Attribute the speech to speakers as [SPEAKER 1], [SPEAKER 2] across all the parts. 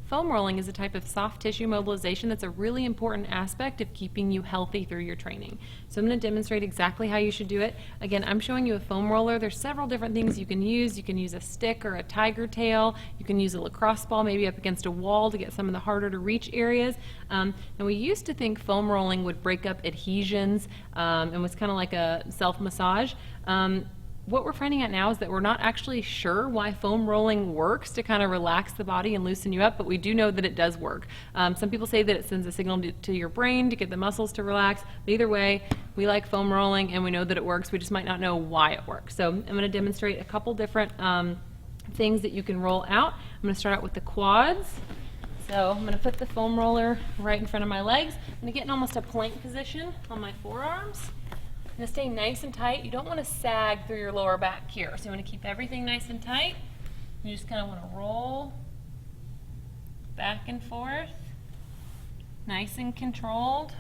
[SPEAKER 1] Foam rolling is a type of soft tissue mobilization that's a really important aspect of keeping you healthy through your training. So I'm going to demonstrate exactly how you should do it. Again, I'm showing you a foam roller. There's several different things you can use. You can use a stick or a tiger tail. You can use a lacrosse ball maybe up against a wall to get some of the harder to reach areas. And we used to think foam rolling would break up adhesions and was kind of like a self-massage. What we're finding out now is that we're not actually sure why foam rolling works to kind of relax the body and loosen you up, but we do know that it does work. Some people say that it sends a signal to your brain to get the muscles to relax. But either way, we like foam rolling and we know that it works. We just might not know why it works. So I'm going to demonstrate a couple different things that you can roll out. I'm going to start out with the quads. So I'm going to put the foam roller right in front of my legs. I'm going to get in almost a plank position on my forearms. I'm going to stay nice and tight. You don't want to sag through your lower back here. So you want to keep everything nice and tight. You just kind of want to roll back and forth, nice and controlled.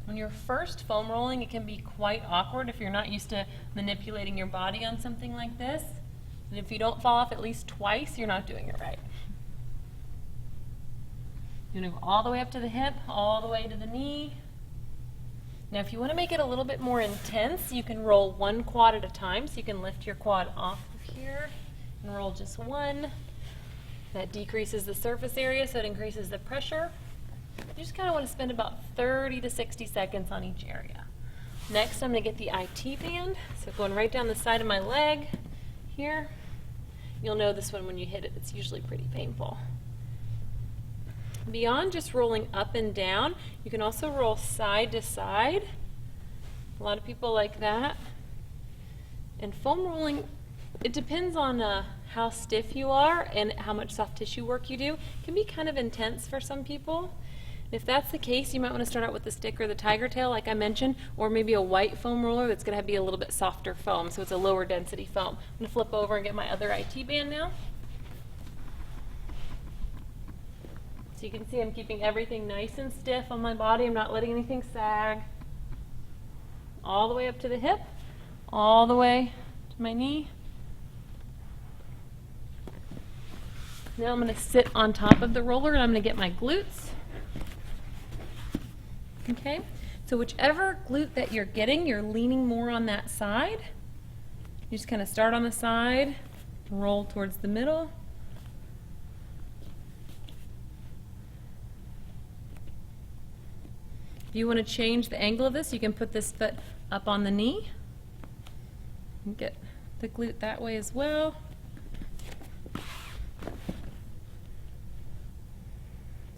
[SPEAKER 1] When you're first foam rolling, it can be quite awkward if you're not used to manipulating your body on something like this. And if you don't fall off at least twice, you're not doing it right. You're going to go all the way up to the hip, all the way to the knee. Now if you want to make it a little bit more intense, you can roll one quad at a time. So you can lift your quad off of here and roll just one. That decreases the surface area, so it increases the pressure. You just kind of want to spend about 30 to 60 seconds on each area. Next, I'm going to get the IT band. So going right down the side of my leg here. You'll know this one when you hit it. It's usually pretty painful. Beyond just rolling up and down, you can also roll side to side. A lot of people like that. And foam rolling, it depends on how stiff you are and how much soft tissue work you do. It can be kind of intense for some people. If that's the case, you might want to start out with the stick or the tiger tail, like I mentioned, or maybe a white foam roller that's going to be a little bit softer foam, so it's a lower density foam. I'm going to flip over and get my other IT band now. So you can see I'm keeping everything nice and stiff on my body. I'm not letting anything sag. All the way up to the hip, all the way to my knee. Now I'm going to sit on top of the roller and I'm going to get my glutes. Okay, so whichever glute that you're getting, you're leaning more on that side. You just kind of start on the side, roll towards the middle. If you want to change the angle of this, you can put this foot up on the knee and get the glute that way as well.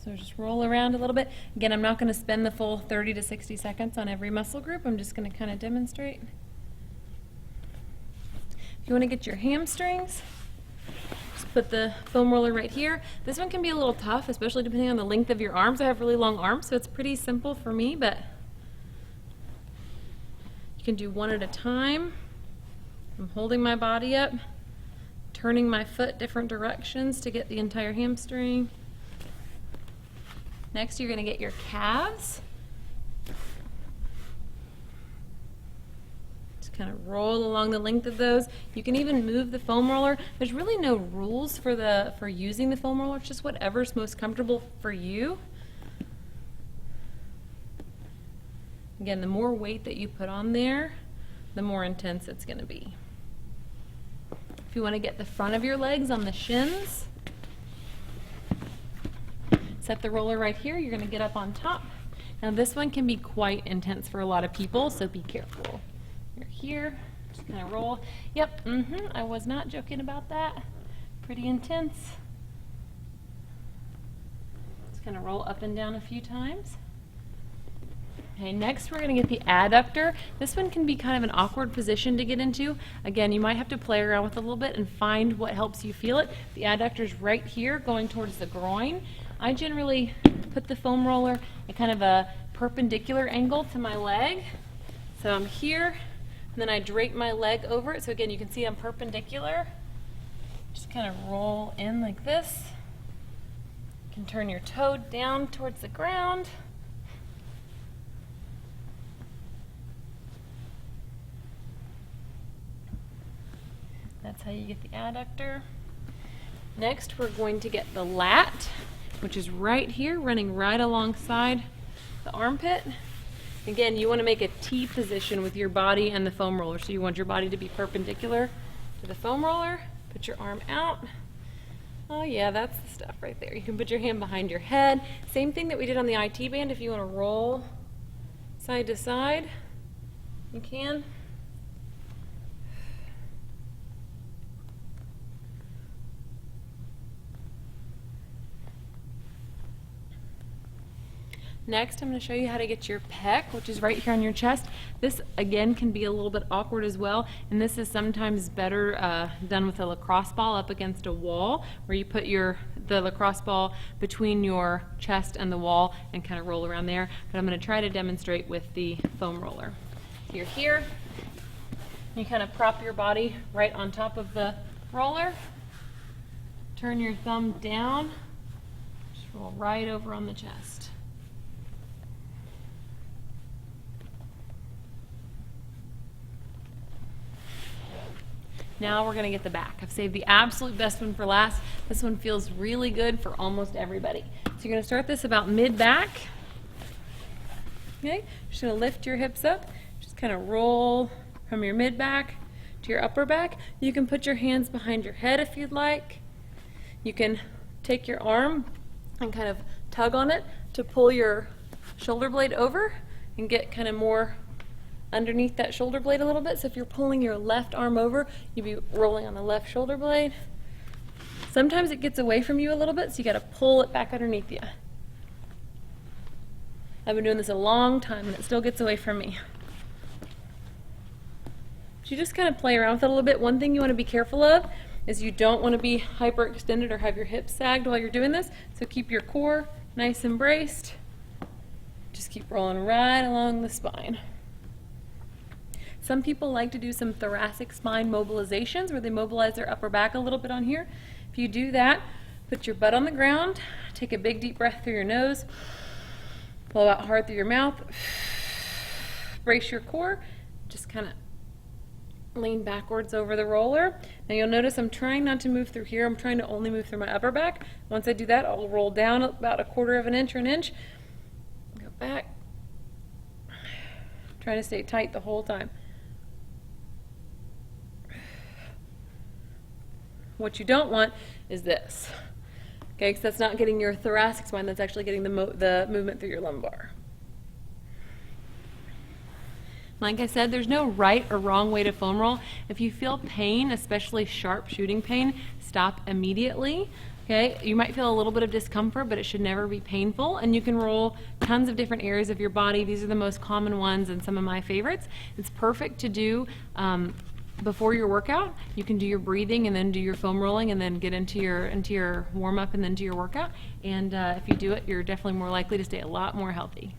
[SPEAKER 1] So just roll around a little bit. Again, I'm not going to spend the full 30 to 60 seconds on every muscle group. I'm just going to kind of demonstrate. If you want to get your hamstrings, just put the foam roller right here. This one can be a little tough, especially depending on the length of your arms. I have really long arms, so it's pretty simple for me, but you can do one at a time. I'm holding my body up, turning my foot different directions to get the entire hamstring. Next, you're going to get your calves. Just kind of roll along the length of those. You can even move the foam roller. There's really no rules for using the foam roller. It's just whatever's most comfortable for you. Again, the more weight that you put on there, the more intense it's going to be. If you want to get the front of your legs on the shins, set the roller right here. You're going to get up on top. Now this one can be quite intense for a lot of people, so be careful. You're here, just kind of roll. Yep, I was not joking about that. Pretty intense. Just kind of roll up and down a few times. Okay, next we're going to get the adductor. This one can be kind of an awkward position to get into. Again, you might have to play around with it a little bit and find what helps you feel it. The adductor's right here going towards the groin. I generally put the foam roller at kind of a perpendicular angle to my leg. So I'm here, and then I drape my leg over it. So again, you can see I'm perpendicular. Just kind of roll in like this. You can turn your toe down towards the ground. That's how you get the adductor. Next, we're going to get the lat, which is right here, running right alongside the armpit. Again, you want to make a T position with your body and the foam roller. So you want your body to be perpendicular to the foam roller. Put your arm out. Oh yeah, that's the stuff right there. You can put your hand behind your head. Same thing that we did on the IT band. If you want to roll side to side, you can. Next, I'm going to show you how to get your Peck, which is right here on your chest. This, again, can be a little bit awkward as well, and this is sometimes better done with a lacrosse ball up against a wall, where you put the lacrosse ball between your chest and the wall and kind of roll around there. But I'm going to try to demonstrate with the foam roller. So you're here. You kind of prop your body right on top of the roller. Turn your thumb down. Just roll right over on the chest. Now we're going to get the back. I've saved the absolute best one for last. This one feels really good for almost everybody. So you're going to start this about mid-back. Okay, just going to lift your hips up. Just kind of roll from your mid-back to your upper back. You can put your hands behind your head if you'd like. You can take your arm and kind of tug on it to pull your shoulder blade over and get kind of more underneath that shoulder blade a little bit. So if you're pulling your left arm over, you'd be rolling on the left shoulder blade. Sometimes it gets away from you a little bit, so you got to pull it back underneath you. I've been doing this a long time and it still gets away from me. So you just kind of play around with it a little bit. One thing you want to be careful of is you don't want to be hyperextended or have your hips sagged while you're doing this. So keep your core nice and braced. Just keep rolling right along the spine. Some people like to do some thoracic spine mobilizations where they mobilize their upper back a little bit on here. If you do that, put your butt on the ground, take a big deep breath through your nose, blow out hard through your mouth, brace your core, just kind of lean backwards over the roller. Now you'll notice I'm trying not to move through here. I'm trying to only move through my upper back. Once I do that, I'll roll down about 1/4 of an inch or an inch, go back, try to stay tight the whole time. What you don't want is this, okay, because that's not getting your thoracic spine, that's actually getting the movement through your lumbar. Like I said, there's no right or wrong way to foam roll. If you feel pain, especially sharp shooting pain, stop immediately. Okay, you might feel a little bit of discomfort, but it should never be painful, and you can roll tons of different areas of your body. These are the most common ones and some of my favorites. It's perfect to do before your workout. You can do your breathing and then do your foam rolling and then get into your warm-up and then do your workout. And if you do it, you're definitely more likely to stay a lot more healthy.